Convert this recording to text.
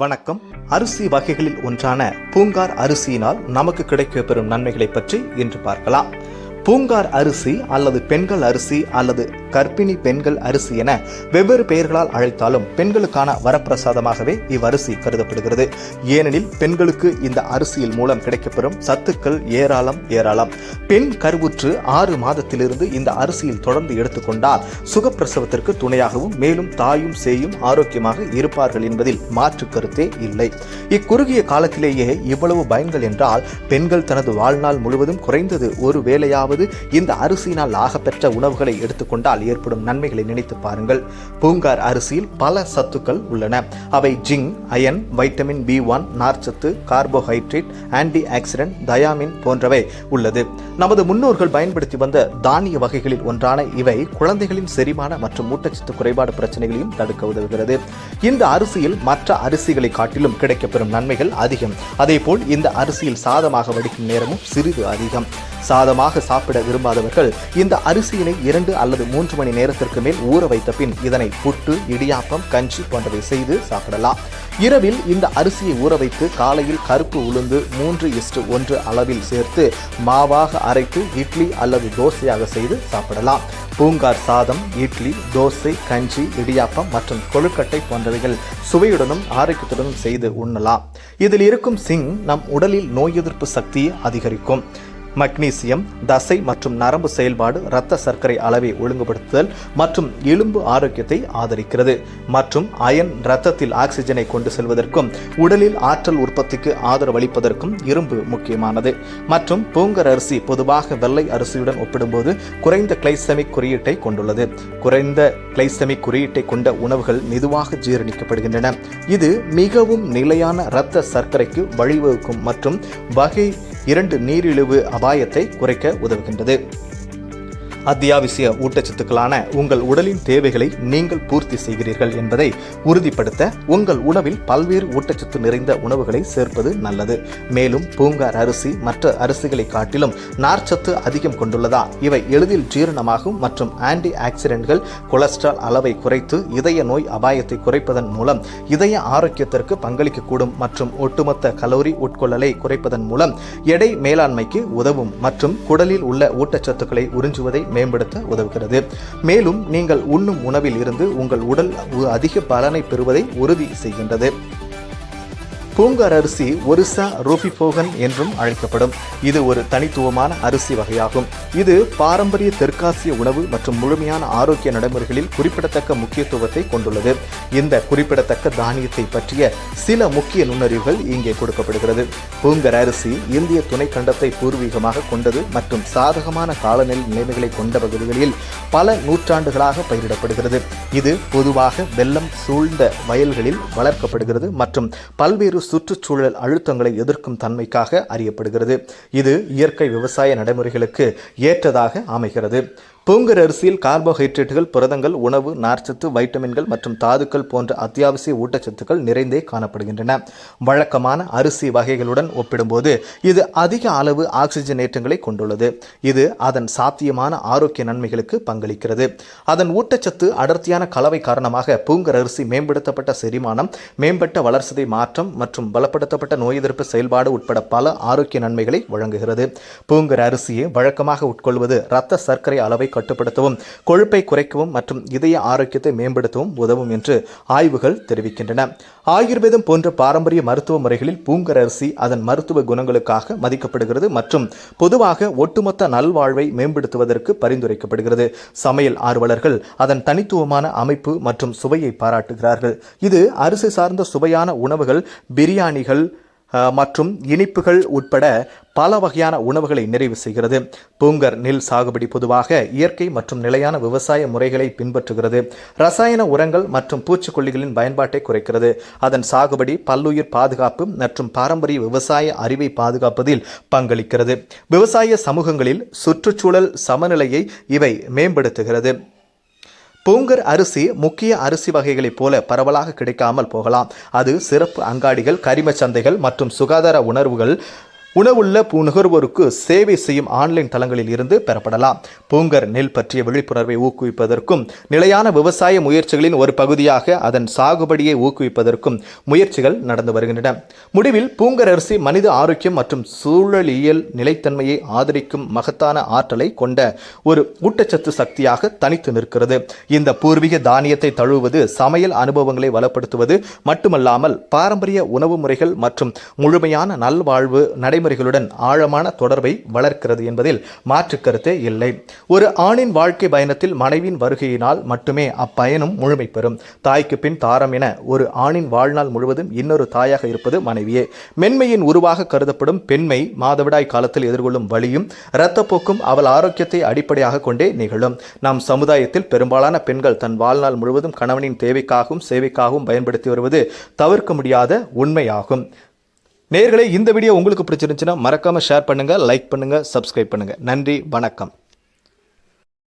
வணக்கம். அரிசி வகைகளில் ஒன்றான பூங்கார் அரிசியினால் நமக்கு கிடைக்கப்பெறும் நன்மைகளை பற்றி இன்று பார்க்கலாம். பூங்கார் அரிசி அல்லது பெண்கள் அரிசி அல்லது கர்ப்பிணி பெண்கள் அரிசி என வெவ்வேறு பெயர்களால் அழைத்தாலும் பெண்களுக்கான வரப்பிரசாதமாகவே இவ்வரிசி கருதப்படுகிறது. ஏனெனில் பெண்களுக்கு இந்த அரிசியில் மூலம் கிடைக்கப்பெறும் சத்துக்கள் ஏராளம். பெண் கருவுற்று 6 மாதத்திலிருந்து இந்த அரிசியில் தொடர்ந்து எடுத்துக்கொண்டால் சுகப்பிரசவத்திற்கு துணையாகவும் மேலும் தாயும் சேயும் ஆரோக்கியமாக இருப்பார்கள் என்பதில் மாற்று கருத்தே இல்லை. இக்குறுகிய காலத்திலேயே இவ்வளவு பயன்கள் என்றால் பெண்கள் தனது வாழ்நாள் முழுவதும் குறைந்தது ஒரு வேளையாவது இந்த அரிசியினால் ஆகப்பெற்ற உணவுகளை எடுத்துக்கொண்டால் ஏற்படும் நன்மைகளை நினைத்து பாருங்கள். பூங்கார் அரிசியில் பல சத்துக்கள் உள்ளன. அவை ஜிங்க், அயன், வைட்டமின் B1, நார்ச்சத்து, கார்போஹைட்ரேட், ஆன்டி ஆக்சிடென்ட், தயாமின் போன்றவை உள்ளது. நமது முன்னோர்கள் பயன்படுத்தி வந்த தானிய வகைகளில் ஒன்றான இவை குழந்தைகளின் செரிமான மற்றும் ஊட்டச்சத்து குறைபாடு பிரச்சனைகளையும் தடுக்க உதவுகிறது. இந்த அரிசியில் மற்ற அரிசிகளை காட்டிலும் கிடைக்கப்பெறும் நன்மைகள் அதிகம். அதேபோல் இந்த அரிசியில் சாதமாக வடிக்கும் நேரமும் சிறிது அதிகம். சாதமாக சாப்பிட விரும்பாதவர்கள் இந்த அரிசியினை 2 அல்லது 3 மணி நேரத்திற்கு மேல் ஊற வைத்த பின் இதனை புட்டு, இடியாப்பம், கஞ்சி போன்றவை செய்து சாப்பிடலாம். இரவில் இந்த அரிசியை ஊற வைத்து காலையில் கருப்பு உளுந்து 3:1 அளவில் சேர்த்து மாவாக அரைத்து இட்லி அல்லது தோசையாக செய்து சாப்பிடலாம். பூங்கார் சாதம், இட்லி, தோசை, கஞ்சி, இடியாப்பம் மற்றும் கொழுக்கட்டை போன்றவைகள் சுவையுடனும் ஆரோக்கியத்துடனும் செய்து உண்ணலாம். இதில் இருக்கும் சிங் நம் உடலில் நோய் எதிர்ப்பு சக்தியை அதிகரிக்கும். மக்னீசியம் தசை மற்றும் நரம்பு செயல்பாடு, இரத்த சர்க்கரை அளவை ஒழுங்குபடுத்துதல் மற்றும் எலும்பு ஆரோக்கியத்தை ஆதரிக்கிறது. மற்றும் அயன் இரத்தத்தில் ஆக்சிஜனை கொண்டு செல்வதற்கும் உடலில் ஆற்றல் உற்பத்திக்கு ஆதரவளிப்பதற்கும் இரும்பு முக்கியமானது. மற்றும் பூங்கர் அரிசி பொதுவாக வெள்ளை அரிசியுடன் ஒப்பிடும்போது குறைந்த கிளைசெமிக் குறியீட்டை கொண்டுள்ளது. குறைந்த கிளைசெமிக் குறியீட்டை கொண்ட உணவுகள் மெதுவாக ஜீரணிக்கப்படுகின்றன. இது மிகவும் நிலையான இரத்த சர்க்கரைக்கு வழிவகுக்கும் மற்றும் வகை 2 நீரிழிவு அபாயத்தை குறைக்க உதவுகின்றது. அத்தியாவசிய ஊட்டச்சத்துக்களான உங்கள் உடலின் தேவைகளை நீங்கள் பூர்த்தி செய்கிறீர்கள் என்பதை உறுதிப்படுத்த உங்கள் உணவில் பல்வேறு ஊட்டச்சத்து நிறைந்த உணவுகளை சேர்ப்பது நல்லது. மேலும் பூங்கார் அரிசி மற்ற அரிசிகளை காட்டிலும் நார்ச்சத்து அதிகம் கொண்டுள்ளதா இவை எளிதில் ஜீரணமாகும் மற்றும் ஆன்டி ஆக்சிடென்ட்கள் கொலஸ்ட்ரால் அளவை குறைத்து இதய நோய் அபாயத்தை குறைப்பதன் மூலம் இதய ஆரோக்கியத்திற்கு பங்களிக்கக்கூடும் மற்றும் ஒட்டுமொத்த கலோரி உட்கொள்ளலை குறைப்பதன் மூலம் எடை மேலாண்மைக்கு உதவும் மற்றும் குடலில் உள்ள ஊட்டச்சத்துக்களை உறிஞ்சுவதை மேம்படுத்த உதவுகிறது. மேலும் நீங்கள் உண்ணும் உணவில் இருந்து உங்கள் உடல் அதிக பலனை பெறுவதை உறுதி செய்கின்றது. பூங்கார் அரிசி ஒரிசா ரூபிபோகன் என்றும் அழைக்கப்படும். இது ஒரு தனித்துவமான அரிசி வகையாகும். இது பாரம்பரிய தெற்காசிய உணவு மற்றும் முழுமையான ஆரோக்கிய நடைமுறைகளில் குறிப்பிடத்தக்க முக்கியத்துவத்தை கொண்டுள்ளது. இந்த குறிப்பிடத்தக்க தானியத்தை பற்றிய சில முக்கிய நுண்ணறிவுகள் இங்கே கொடுக்கப்படுகிறது. பூங்கர் அரிசி இந்திய துணைக்கண்டத்தை பூர்வீகமாக கொண்டது மற்றும் சாதகமான காலநிலை நிலைமைகளை கொண்ட பகுதிகளில் பல நூற்றாண்டுகளாக பயிரிடப்படுகிறது. இது பொதுவாக வெள்ளம் சூழ்ந்த வயல்களில் வளர்க்கப்படுகிறது மற்றும் பல்வேறு சுற்றுச்சூழல் அழுத்தங்களை எதிர்க்கும் தன்மைக்காக அறியப்படுகிறது. இது இயற்கை விவசாய நடைமுறைகளுக்கு ஏற்றதாக அமைகிறது. பூங்கர் அரிசியில் கார்போஹைட்ரேட்டுகள், புரதங்கள், உணவு, நார்ச்சத்து, வைட்டமின்கள் மற்றும் தாதுக்கள் போன்ற அத்தியாவசிய ஊட்டச்சத்துக்கள் நிறைந்தே காணப்படுகின்றன. வழக்கமான அரிசி வகைகளுடன் ஒப்பிடும்போது இது அதிக அளவு ஆக்சிஜனேற்றங்களை கொண்டுள்ளது. இது அதன் சாத்தியமான ஆரோக்கிய நன்மைகளுக்கு பங்களிக்கிறது. அதன் ஊட்டச்சத்து அடர்த்தியான கலவை காரணமாக பூங்கர் அரிசி மேம்படுத்தப்பட்ட செரிமானம், மேம்பட்ட வளர்சிதை மாற்றம் மற்றும் பலப்படுத்தப்பட்ட நோய் எதிர்ப்பு செயல்பாடு உட்பட பல ஆரோக்கிய நன்மைகளை வழங்குகிறது. பூங்கர் அரிசியை வழக்கமாக உட்கொள்வது இரத்த சர்க்கரை அளவை கட்டுப்படுத்தவும், கொழுப்பை குறைக்கவும் மற்றும் இதய ஆரோக்கியத்தை மேம்படுத்தவும் உதவும் என்று ஆய்வுகள் தெரிவிக்கின்றன. ஆயுர்வேதம் போன்ற பாரம்பரிய மருத்துவ முறைகளில் பூங்கர் அரிசி அதன் மருத்துவ குணங்களுக்காக மதிக்கப்படுகிறது மற்றும் பொதுவாக ஒட்டுமொத்த நல்வாழ்வை மேம்படுத்துவதற்கு பரிந்துரைக்கப்படுகிறது. சமையல் ஆர்வலர்கள் அதன் தனித்துவமான அமைப்பு மற்றும் சுவையை பாராட்டுகிறார்கள். இது அரிசி சார்ந்த சுவையான உணவுகள், பிரியாணிகள் மற்றும் இனிப்புகள் உட்பட பல வகையான உணவுகளை நிறைவு செய்கிறது. பூங்கர் நெல் சாகுபடி பொதுவாக இயற்கை மற்றும் நிலையான விவசாய முறைகளை பின்பற்றுகிறது. ரசாயன உரங்கள் மற்றும் பூச்சிக்கொல்லிகளின் பயன்பாட்டை குறைக்கிறது. அதன் சாகுபடி பல்லுயிர் பாதுகாப்பு மற்றும் பாரம்பரிய விவசாய அறிவை பாதுகாப்பதில் பங்களிக்கிறது. விவசாய சமூகங்களில் சுற்றுச்சூழல் சமநிலையை இவை மேம்படுத்துகிறது. பூங்கர் அரிசி முக்கிய அரிசி வகைகளைப் போல பரவலாக கிடைக்காமல் போகலாம். அது சிறப்பு அங்காடிகள், கரிம சந்தைகள் மற்றும் சுகாதார உணர்வுகள் உணவுள்ள நுகர்வோருக்கு சேவை செய்யும் ஆன்லைன் தளங்களில் இருந்து பெறப்படலாம். பூங்கர் நெல் பற்றிய விழிப்புணர்வை ஊக்குவிப்பதற்கும் நிலையான விவசாய முயற்சிகளின் ஒரு பகுதியாக அதன் சாகுபடியை ஊக்குவிப்பதற்கும் முயற்சிகள் நடந்து வருகின்றன. முடிவில் பூங்கர் அரிசி மனித ஆரோக்கியம் மற்றும் சூழலியல் நிலைத்தன்மையை ஆதரிக்கும் மகத்தான ஆற்றலை கொண்ட ஒரு ஊட்டச்சத்து சக்தியாக தனித்து நிற்கிறது. இந்த பூர்வீக தானியத்தை தழுவுவது சமையல் அனுபவங்களை வளப்படுத்துவது மட்டுமல்லாமல் பாரம்பரிய உணவு முறைகள் மற்றும் முழுமையான நல்வாழ்வு நடைமுறைகளுடன் ஆழமான தொடர்பை வளர்க்கிறது என்பதில் மாற்று கருத்தே இல்லை. ஒரு ஆணின் வாழ்க்கை பயணத்தில் மனைவியின் வருகையினால் மட்டுமே அப்பயணம் முழுமை பெறும். தாய்க்கு பின் தாரம் என ஒரு ஆணின் வாழ்நாள் முழுவதும் இன்னொரு தாயாக இருப்பது மனைவியே. மென்மையின் உருவாக கருதப்படும் பெண்மை மாதவிடாய் காலத்தில் எதிர்கொள்ளும் வலியும் இரத்தப்போக்கும் அவள் ஆரோக்கியத்தை அடிப்படையாக கொண்டே நிகழும். நம் சமுதாயத்தில் பெரும்பாலான பெண்கள் தன் வாழ்நாள் முழுவதும் கணவனின் தேவைக்காகவும் சேவைக்காகவும் பயன்படுத்தி வருவது தவிர்க்க முடியாத உண்மையாகும். நேயர்களே, இந்த வீடியோ உங்களுக்கு பிடிச்சிருந்துச்சுன்னா மறக்காம ஷேர் பண்ணுங்க, லைக் பண்ணுங்க, சப்ஸ்கிரைப் பண்ணுங்க. நன்றி, வணக்கம்.